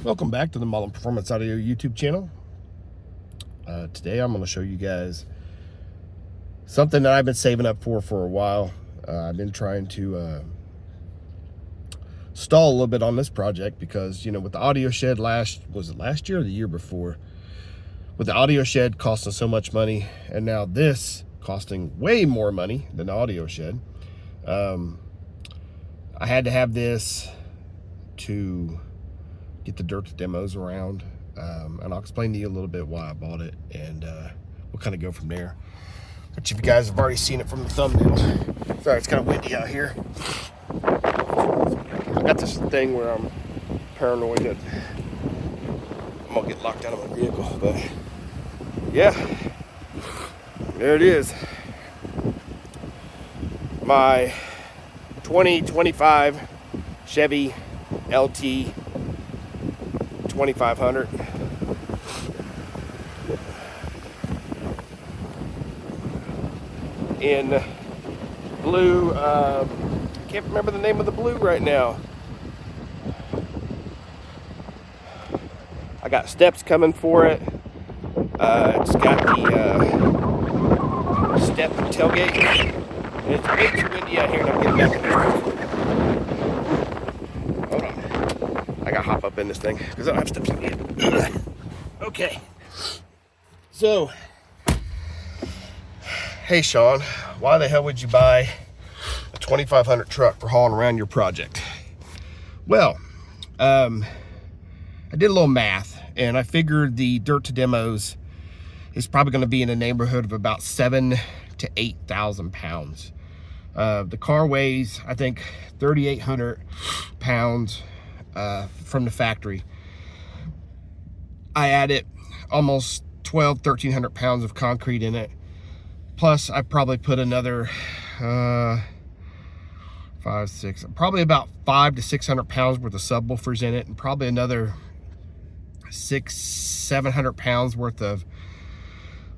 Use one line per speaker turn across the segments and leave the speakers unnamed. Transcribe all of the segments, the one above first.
Welcome back to the Model Performance Audio YouTube channel. Today I'm going to show you guys something that I've been saving up for a while. I've been trying to stall a little bit on this project because, you know, with the audio shed last year or the year before? With the audio shed costing so much money, and now this costing way more money than the audio shed. I had to have this to get the dirt demos around, and I'll explain to you a little bit why I bought it, and we'll kind of go from there. Which, if you guys have already seen it from the thumbnail, sorry, it's kind of windy out here. I got this thing where I'm paranoid that I'm gonna get locked out of my vehicle, but yeah, there it is. My 2025 Chevy LT 2500. In blue, I can't remember the name of the blue right now. I got steps coming for it. It's got the step tailgate. And it's way too windy out here, and I'm getting back in this. Hold on. I gotta hop up in this thing because I don't have steps yet. Okay. So, hey Sean, why the hell would you buy a 2500 truck for hauling around your project? Well, I did a little math, and I figured the dirt to demos is probably going to be in the neighborhood of about 7,000 to 8,000 pounds. The car weighs, I think, 3,800 pounds from the factory. I added almost 1,300 pounds of concrete in it. Plus, I probably put another probably about 500 to 600 pounds worth of subwoofers in it, and probably another 600-700 pounds worth of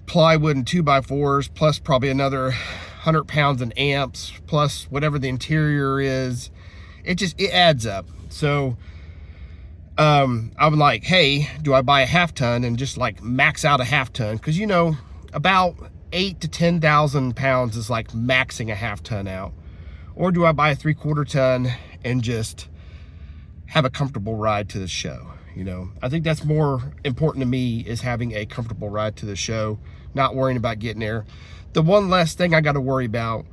plywood and 2x4s, plus probably another 100 pounds in amps, plus whatever the interior is. It adds up. So I'm like, hey, do I buy a half ton and just like max out a half ton? Because, you know, about 8,000 to 10,000 pounds is like maxing a half ton out. Or do I buy a 3/4 ton and just have a comfortable ride to the show? You know, I think that's more important to me, is having a comfortable ride to the show, not worrying about getting there. The one less thing I got to worry about,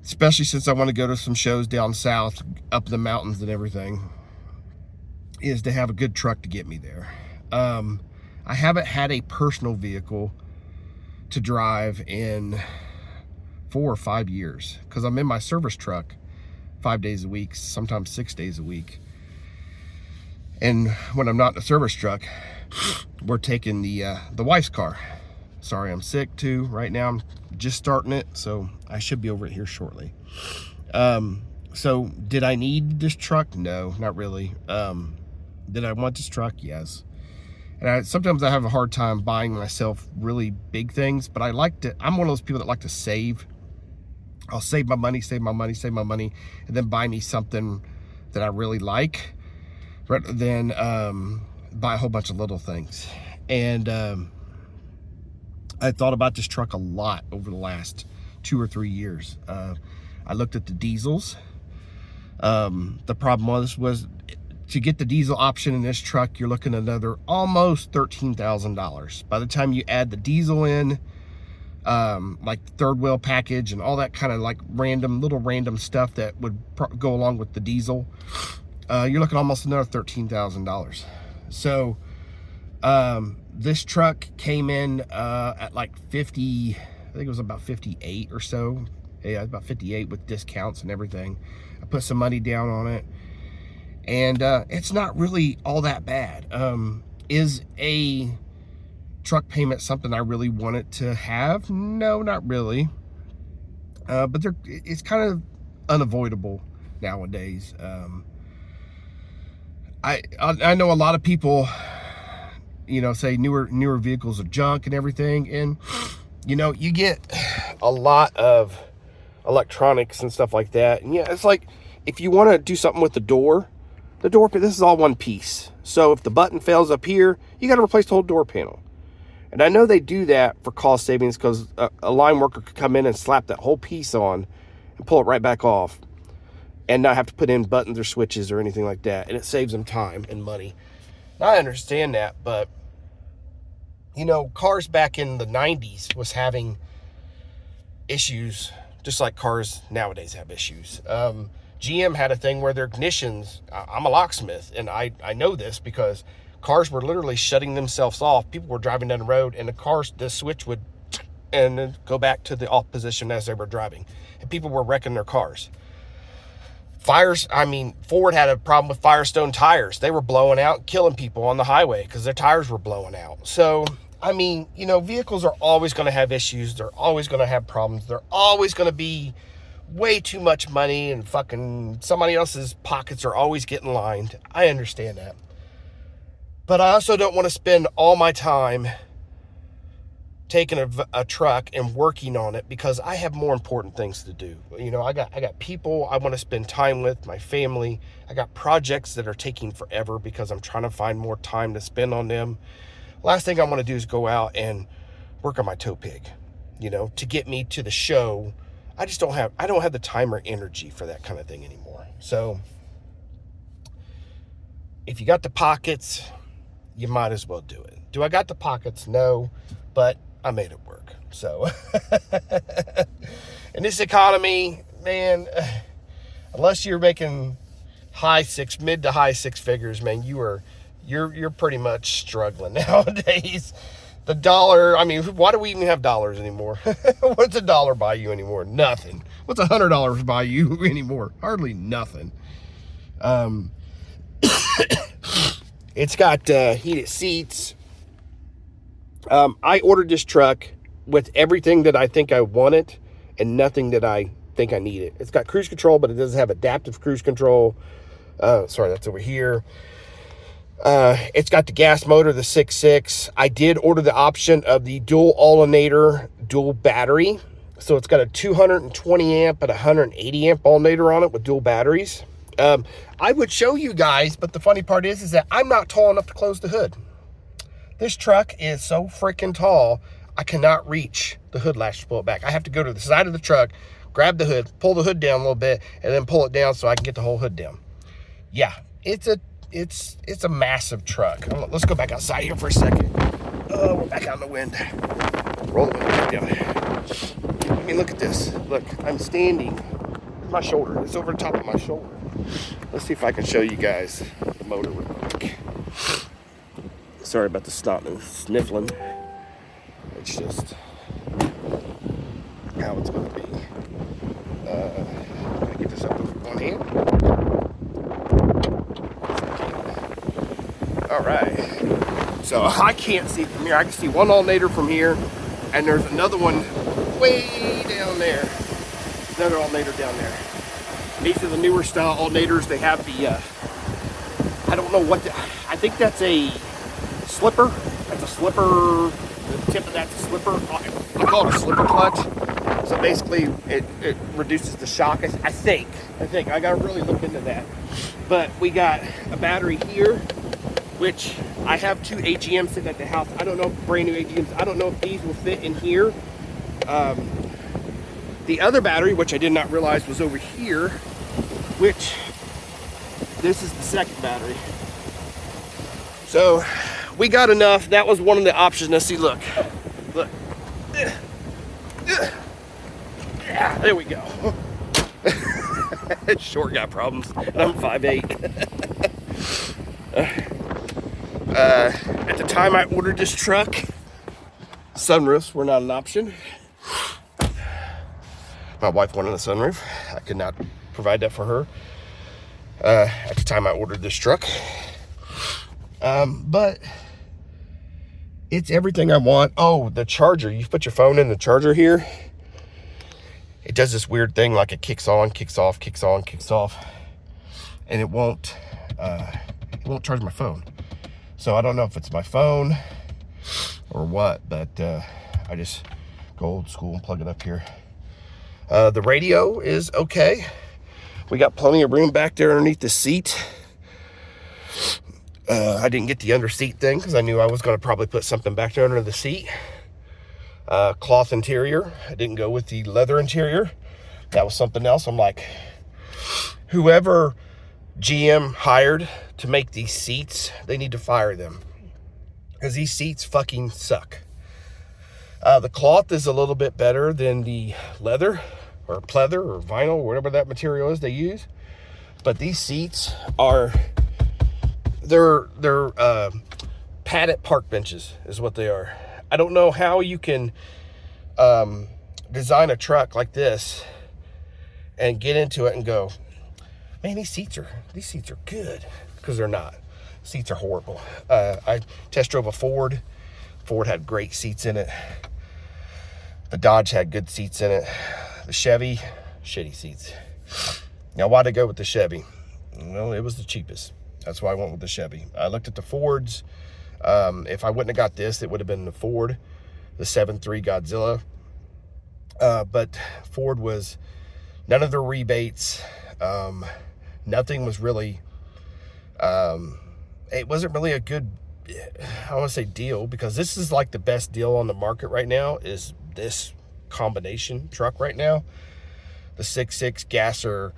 especially since I want to go to some shows down south, up the mountains and everything, is to have a good truck to get me there. I haven't had a personal vehicle to drive in 4 or 5 years, because I'm in my service truck 5 days a week, sometimes 6 days a week. And when I'm not in the service truck, we're taking the wife's car. Sorry, I'm sick too right now. I'm just starting it, so I should be over it here shortly. So did I need this truck? No, not really. Did I want this truck? Yes. And sometimes I have a hard time buying myself really big things, but I'm one of those people that like to save. I'll save my money, and then buy me something that I really like, rather than buy a whole bunch of little things. And I thought about this truck a lot over the last 2 or 3 years. I looked at the diesels. The problem was to get the diesel option in this truck, you're looking at another almost $13,000. By the time you add the diesel in, like the third wheel package and all that kind of like random stuff that would go along with the diesel, you're looking almost another $13,000. So this truck came in at like 50, I think it was about 58 or so. Yeah, about 58 with discounts and everything. I put some money down on it, and it's not really all that bad. Is a truck payment something I really wanted to have? No, not really. But it's kind of unavoidable nowadays. I know a lot of people, you know, say newer vehicles are junk and everything, and you know, you get a lot of electronics and stuff like that, and yeah, it's like, if you want to do something with the door, the door, this is all one piece. So if the button fails up here, you got to replace the whole door panel. And I know they do that for cost savings because a line worker could come in and slap that whole piece on and pull it right back off and not have to put in buttons or switches or anything like that. And it saves them time and money. And I understand that, but you know, cars back in the 90s was having issues just like cars nowadays have issues. GM had a thing where their ignitions, I'm a locksmith, and I know this because cars were literally shutting themselves off. People were driving down the road, and the switch would and then go back to the off position as they were driving. And people were wrecking their cars. Fires, I mean, Ford had a problem with Firestone tires. They were blowing out and killing people on the highway because their tires were blowing out. So, I mean, you know, vehicles are always going to have issues. They're always going to have problems. They're always going to be way too much money, and fucking somebody else's pockets are always getting lined. I understand that. But I also don't want to spend all my time taking a truck and working on it because I have more important things to do. You know, I got people I want to spend time with, my family. I got projects that are taking forever because I'm trying to find more time to spend on them. Last thing I want to do is go out and work on my tow pig, you know, to get me to the show. I don't have the time or energy for that kind of thing anymore. So if you got the pockets, you might as well do it. Do I got the pockets? No, but I made it work. So in this economy, man, unless you're making mid to high six figures, man, you're pretty much struggling nowadays. The dollar, I mean, why do we even have dollars anymore? What's a dollar buy you anymore? Nothing. What's $100 buy you anymore? Hardly nothing. It's got heated seats. I ordered this truck with everything that I think I wanted and nothing that I think I needed. It's got cruise control, but it doesn't have adaptive cruise control. Sorry, that's over here. It's got the gas motor, the 6.6. I did order the option of the dual alternator, dual battery. So it's got a 220 amp and 180 amp alternator on it with dual batteries. I would show you guys, but the funny part is that I'm not tall enough to close the hood. This truck is so freaking tall, I cannot reach the hood latch to pull it back. I have to go to the side of the truck, grab the hood, pull the hood down a little bit, and then pull it down so I can get the whole hood down. Yeah, it's a massive truck. Let's go back outside here for a second. Oh, we're back out in the wind. Roll the window back down. I mean, look at this. Look, I'm standing. My shoulder. It's over the top of my shoulder. Let's see if I can show you guys the motor real quick. Sorry about the snot and sniffling. It's just how it's going to be. Can I get this up with one hand? All right. So I can't see from here. I can see one alternator from here, and there's another one way down there. Another alternator down there. These are the newer style alternators. They have the, I don't know what, I think that's a slipper. That's a slipper. The tip of that's a slipper. I call it a slipper clutch. So basically, it reduces the shock. I think. I got to really look into that. But we got a battery here, which I have two AGMs sitting at the house. I don't know if brand new AGMs. I don't know if these will fit in here. The other battery, which I did not realize was over here, which this is the second battery. So we got enough. That was one of the options. Now see, look. Yeah, there we go. Short guy problems. I'm 5'8". At the time I ordered this truck, sunroofs were not an option. My wife wanted a sunroof. I could not provide that for her at the time I ordered this truck. But it's everything I want. Oh, the charger. You put your phone in the charger here. It does this weird thing like it kicks on, kicks off, kicks on, kicks off. And it won't charge my phone. So I don't know if it's my phone or what, but I just go old school and plug it up here. The radio is okay. We got plenty of room back there underneath the seat. I didn't get the under seat thing because I knew I was going to probably put something back there under the seat. Cloth interior. I didn't go with the leather interior. That was something else. I'm like, whoever GM hired to make these seats, they need to fire them, because these seats fucking suck. The cloth is a little bit better than the leather or pleather or vinyl, whatever that material is they use. But these seats are, they're padded park benches is what they are. I don't know how you can design a truck like this and get into it and go, man, these seats are good, because they're not. Seats are horrible. I test drove a Ford. Ford had great seats in it. The Dodge had good seats in it. The Chevy, shitty seats. Now, why'd I go with the Chevy? Well, it was the cheapest. That's why I went with the Chevy. I looked at the Fords. If I wouldn't have got this, it would have been the Ford, the 7.3 Godzilla. But Ford was, none of the rebates. Nothing was really, it wasn't really a good, I want to say deal, because this is like the best deal on the market right now is this combination truck right now. The 6.6 gasser.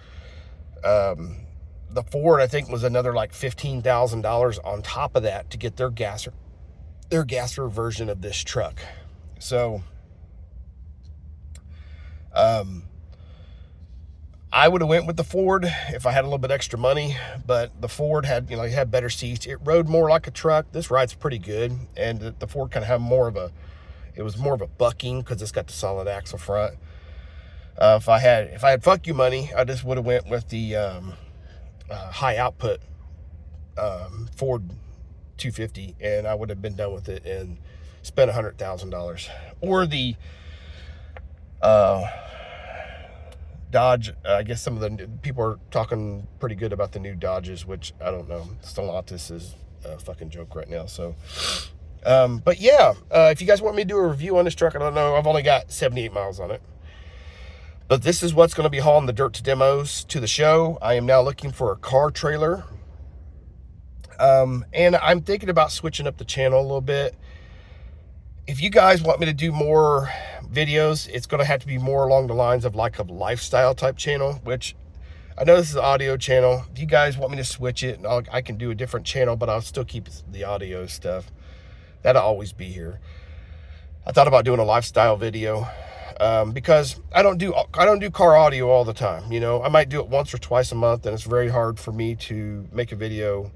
The Ford, I think, was another like $15,000 on top of that to get their gasser version of this truck. So, I would have went with the Ford if I had a little bit extra money, but the Ford had, it had better seats. It rode more like a truck. This ride's pretty good, and the Ford kind of had more of a, it was more of a bucking because it's got the solid axle front. If I had fuck you money, I just would have went with the high output Ford 250, and I would have been done with it and spent $100,000. Or the Dodge. I guess some of the people are talking pretty good about the new Dodges, which I don't know. Stellantis is a fucking joke right now. So, but yeah, if you guys want me to do a review on this truck, I don't know. I've only got 78 miles on it. But this is what's going to be hauling the dirt to demos to the show. I am now looking for a car trailer. And I'm thinking about switching up the channel a little bit. If you guys want me to do more videos, it's going to have to be more along the lines of like a lifestyle type channel, which I know this is an audio channel. If you guys want me to switch it, I can do a different channel, but I'll still keep the audio stuff. That'll always be here. I thought about doing a lifestyle video. Because I don't do car audio all the time. I might do it once or twice a month, and it's very hard for me to make a video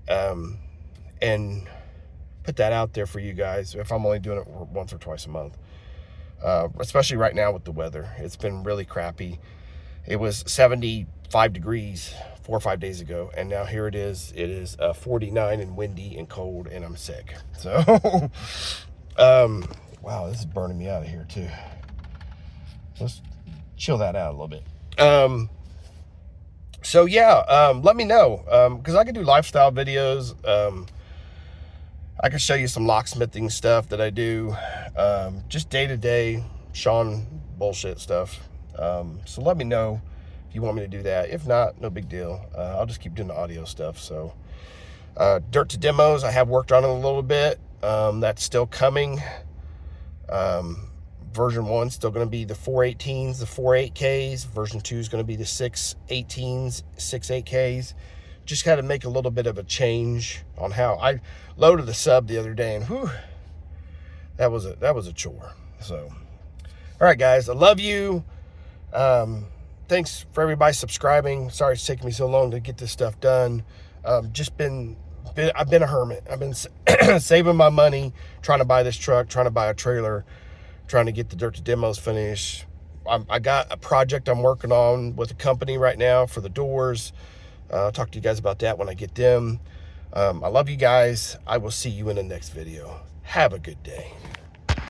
and put that out there for you guys if I'm only doing it once or twice a month. Especially right now with the weather. It's been really crappy. It was 75 degrees 4 or 5 days ago, and now here it is. It is 49 and windy and cold, and I'm sick. So, wow, this is burning me out of here too. Let's chill that out a little bit. So yeah, let me know, because I can do lifestyle videos. I can show you some locksmithing stuff that I do, just day-to-day Sean bullshit stuff. So let me know if you want me to do that. If not, no big deal. I'll just keep doing the audio stuff. So dirt to demos, I have worked on it a little bit. That's still coming. Version 1 still going to be the 418s, the 48Ks. Version 2 is going to be the 618s, 68Ks. Just got to make a little bit of a change on how I loaded the sub the other day, and whew, that was a chore. So, all right, guys, I love you. Thanks for everybody subscribing. Sorry it's taking me so long to get this stuff done. I've been a hermit. I've been saving my money, trying to buy this truck, trying to buy a trailer, trying to get the dirt to demos finished. I got a project I'm working on with a company right now for the doors. I'll talk to you guys about that when I get them. I love you guys. I will see you in the next video. Have a good day.